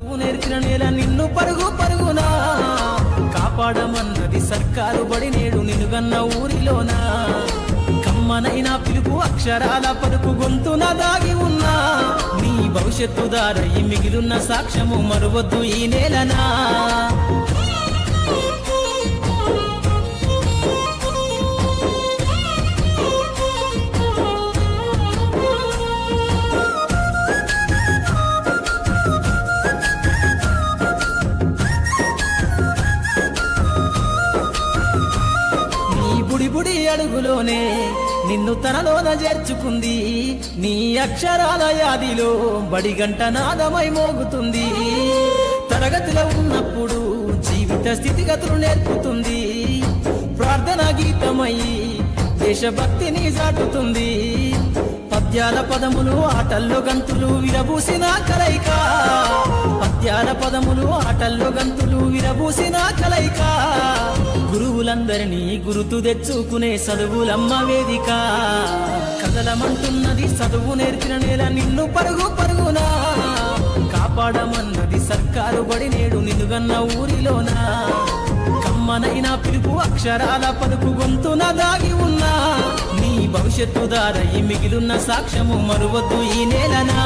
నేర్చిన నేల నిన్ను పరుగు పరుగునా కాపాడమన్నది సర్కారు బడి నేడు నిన్నుగన్న ఊరిలోనా కమ్మనైనా పిలుపు అక్షరాల పలుకు గొంతున దాగి ఉన్నా నీ భవిష్యత్తు దారయి మిగిలిన సాక్ష్యము మరువద్దు ఈ నేలనా బుడి అడుగులోనే నిన్ను తనలోన చేర్చుకుంది నీ అక్షరాల యాదిలో బడిగంట నాదమై మోగుతుంది తరగతిలో ఉన్నప్పుడు జీవిత స్థితిగతులు నేర్పుతుంది ప్రార్థనా గీతమై దేశభక్తిని చాటుతుంది పద్యాల పదములు ఆటల్లో గంతులు విరబూసిన కలయిక పద్యాల పదములు ఆటల్లో గంతులు విరబూసిన కలయిక గురువులందరినీ గురుతు తెచ్చుకునే చదువులమ్మ వేదిక కదలమంటున్నది చదువు నేర్చిన నేల నిన్ను పరుగు పరుగునా కాపాడమన్నది సర్కారు బడి నేడు నిన్నుగన్న ఊరిలోనా కమ్మనైనా పిలుపు అక్షరాల పలుకు గొంతున దాగి ఉన్నా నీ భవిష్యత్తు దారయి మిగిలిన సాక్ష్యము మరువద్దు ఈ నేలనా